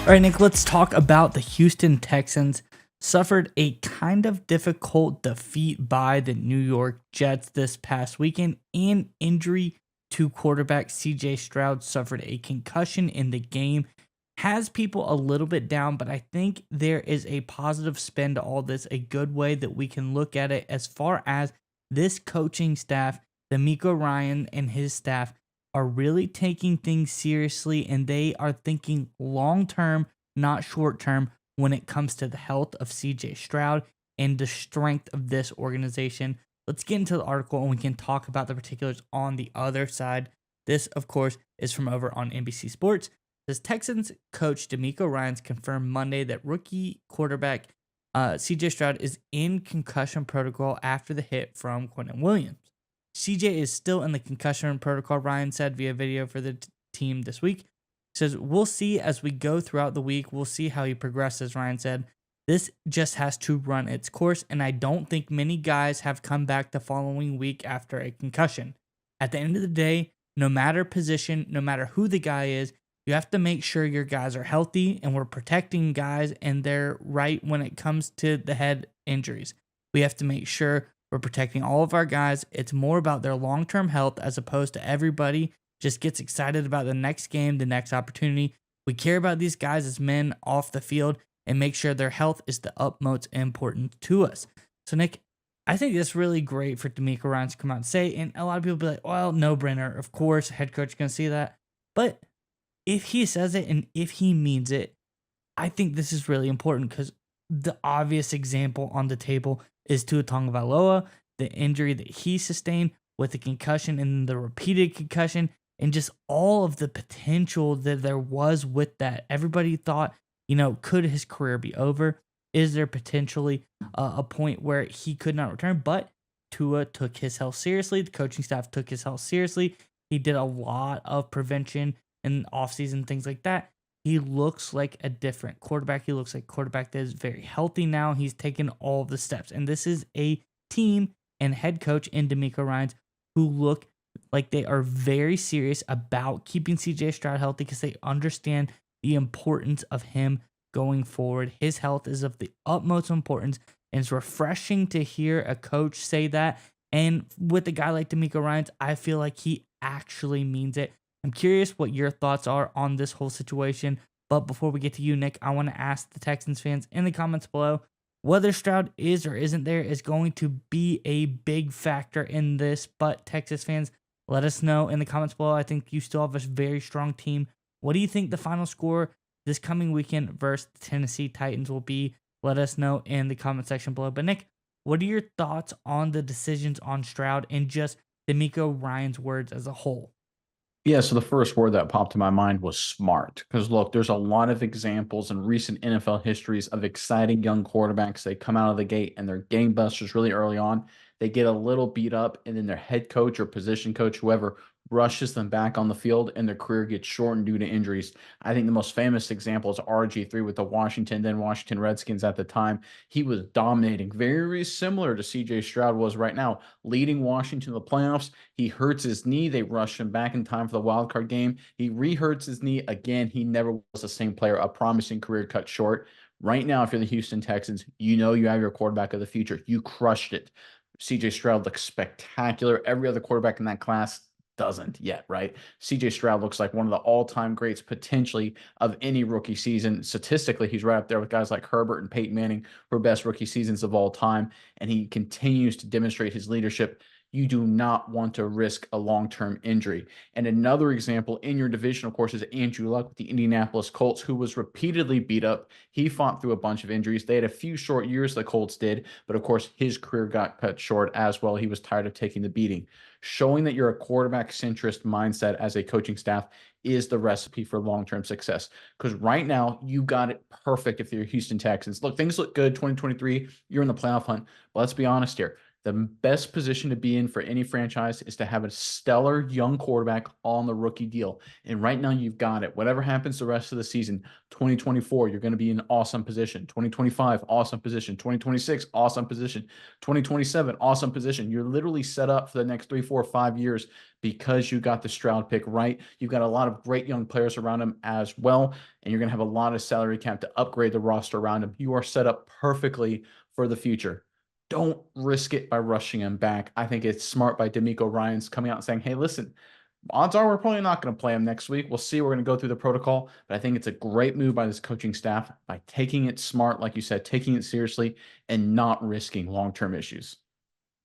All right, Nick, let's talk about the Houston Texans. Suffered a kind of difficult defeat by the New York Jets this past weekend, and injury to quarterback CJ Stroud suffered a concussion in the game. Has people a little bit down, but I think there is a positive spin to all this, a good way that we can look at it as far as this coaching staff, D'Amico Ryan and his staff, are really taking things seriously and they are thinking long term, not short term, when it comes to the health of CJ Stroud and the strength of this organization. Let's get into the article and we can talk about the particulars on the other side. This, of course, is from over on NBC Sports. It says Texans coach D'Amico Ryans confirmed Monday that rookie quarterback CJ Stroud is in concussion protocol after the hit from Quentin Williams. CJ is still in the concussion protocol, Ryan said via video for the team this week. He says, we'll see as we go throughout the week. We'll see how he progresses, Ryan said. This just has to run its course, and I don't think many guys have come back the following week after a concussion. At the end of the day, no matter position, no matter who the guy is, you have to make sure your guys are healthy and we're protecting guys and they're right when it comes to the head injuries. We have to make sure we're protecting all of our guys. It's more about their long-term health as opposed to everybody just gets excited about the next game, the next opportunity. We care about these guys as men off the field and make sure their health is the utmost important to us. So, Nick, I think that's really great for D'Amico Ryan to come out and say, and a lot of people be like, well, no-brainer. Of course, head coach is going to see that. But if he says it and if he means it, I think this is really important because the obvious example on the table is Tua Tagovailoa, the injury that he sustained with the concussion and the repeated concussion, and just all of the potential that there was with that. Everybody thought, could his career be over? Is there potentially a point where he could not return? But Tua took his health seriously. The coaching staff took his health seriously. He did a lot of prevention in offseason, things like that. He looks like a different quarterback. He looks like a quarterback that is very healthy now. He's taken all the steps. And this is a team and head coach in D'Amico Ryans who look like they are very serious about keeping CJ Stroud healthy because they understand the importance of him going forward. His health is of the utmost importance, and it's refreshing to hear a coach say that. And with a guy like D'Amico Ryans, I feel like he actually means it. I'm curious what your thoughts are on this whole situation. But before we get to you, Nick, I want to ask the Texans fans in the comments below whether Stroud is or isn't there is going to be a big factor in this. But Texas fans, let us know in the comments below. I think you still have a very strong team. What do you think the final score this coming weekend versus the Tennessee Titans will be? Let us know in the comment section below. But Nick, what are your thoughts on the decisions on Stroud and just D'Amico Ryan's words as a whole? Yeah, so the first word that popped to my mind was smart. Because look, there's a lot of examples in recent NFL histories of exciting young quarterbacks. They come out of the gate and they're gangbusters really early on. They get a little beat up, and then their head coach or position coach, whoever, rushes them back on the field, and their career gets shortened due to injuries. I think the most famous example is RG3 with the Washington Redskins at the time. He was dominating, very similar to CJ Stroud was right now, leading Washington to the playoffs. He hurts his knee. They rush him back in time for the wild card game. He re-hurts his knee again. He never was the same player. A promising career cut short. Right now, if you're the Houston Texans, you know you have your quarterback of the future. You crushed it. CJ Stroud looks spectacular. Every other quarterback in that class doesn't yet, right? CJ Stroud looks like one of the all-time greats potentially of any rookie season. Statistically, he's right up there with guys like Herbert and Peyton Manning for best rookie seasons of all time, and he continues to demonstrate his leadership. You do not want to risk a long-term injury. And another example in your division, of course, is Andrew Luck with the Indianapolis Colts, who was repeatedly beat up. He fought through a bunch of injuries. They had a few short years, the Colts did, but of course, his career got cut short as well. He was tired of taking the beating. Showing that you're a quarterback centrist mindset as a coaching staff is the recipe for long-term success. Because right now, you got it perfect if you're Houston Texans. Look, things look good 2023. You're in the playoff hunt. But let's be honest here. The best position to be in for any franchise is to have a stellar young quarterback on the rookie deal. And right now you've got it. Whatever happens the rest of the season, 2024, you're going to be in an awesome position. 2025, awesome position. 2026, awesome position. 2027, awesome position. You're literally set up for the next 3, 4, 5 years because you got the Stroud pick right. You've got a lot of great young players around him as well. And you're going to have a lot of salary cap to upgrade the roster around him. You are set up perfectly for the future. Don't risk it by rushing him back. I think it's smart by DeMeco Ryans coming out and saying, hey, listen, odds are we're probably not going to play him next week. We'll see. We're going to go through the protocol. But I think it's a great move by this coaching staff by taking it smart, like you said, taking it seriously and not risking long-term issues.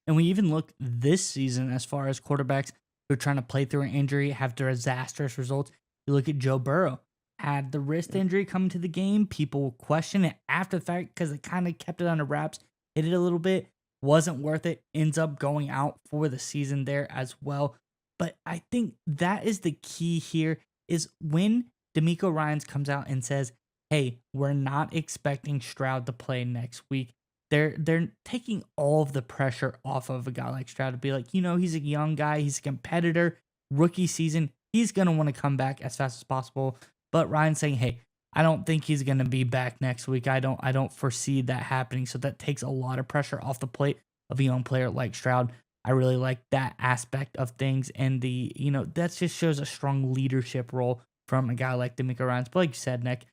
And we even look this season as far as quarterbacks who are trying to play through an injury, have disastrous results. You look at Joe Burrow, had the wrist injury come to the game. People question it after the fact because it kind of kept it under wraps, hit it a little bit, wasn't worth it, ends up going out for the season there as well. But I think that is the key here is when DeMeco Ryans comes out and says, hey, we're not expecting Stroud to play next week. They're taking all of the pressure off of a guy like Stroud to be like, he's a young guy, he's a competitor, rookie season, he's gonna want to come back as fast as possible. But Ryan's saying, hey, I don't think he's gonna be back next week. I don't foresee that happening. So that takes a lot of pressure off the plate of a young player like Stroud. I really like that aspect of things, and that just shows a strong leadership role from a guy like DeMeco Ryans. But like you said, Nick,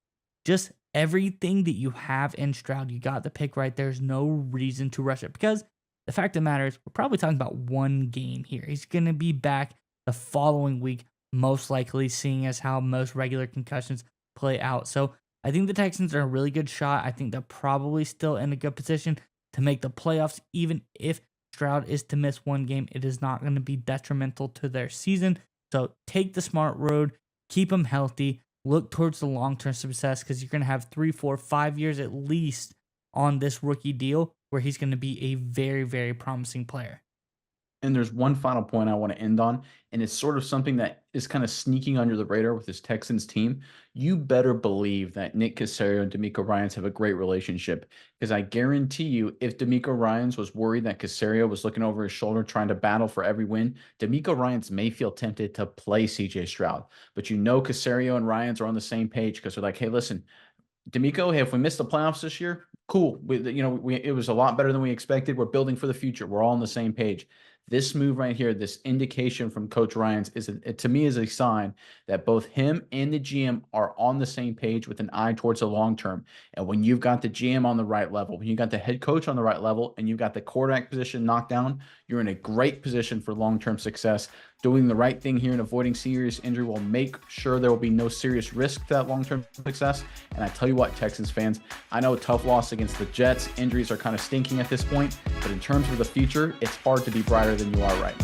just everything that you have in Stroud, you got the pick right. There's no reason to rush it because the fact of the matter is we're probably talking about one game here. He's going to be back the following week, most likely, seeing as how most regular concussions play out. So I think the Texans are a really good shot. I think they're probably still in a good position to make the playoffs. Even if Stroud is to miss one game, it is not going to be detrimental to their season. So take the smart road, keep him healthy, look towards the long-term success because you're going to have 3, 4, 5 years at least on this rookie deal where he's going to be a very, very promising player. And there's one final point I want to end on, and it's sort of something that is kind of sneaking under the radar with this Texans team. You better believe that Nick Caserio and DeMeco Ryans have a great relationship because I guarantee you if DeMeco Ryans was worried that Caserio was looking over his shoulder trying to battle for every win, DeMeco Ryans may feel tempted to play CJ Stroud. But Caserio and Ryans are on the same page because they're like, hey, listen, DeMeco, hey, if we miss the playoffs this year, cool. It was a lot better than we expected. We're building for the future. We're all on the same page. This move right here, this indication from Coach Ryans to me is a sign that both him and the GM are on the same page with an eye towards the long term. And when you've got the GM on the right level, when you got the head coach on the right level, and you've got the quarterback position knocked down, you're in a great position for long-term success. Doing the right thing here and avoiding serious injury will make sure there will be no serious risk to that long-term success. And I tell you what, Texans fans, I know a tough loss against the Jets. Injuries are kind of stinking at this point, but in terms of the future, it's hard to be brighter than you are right now.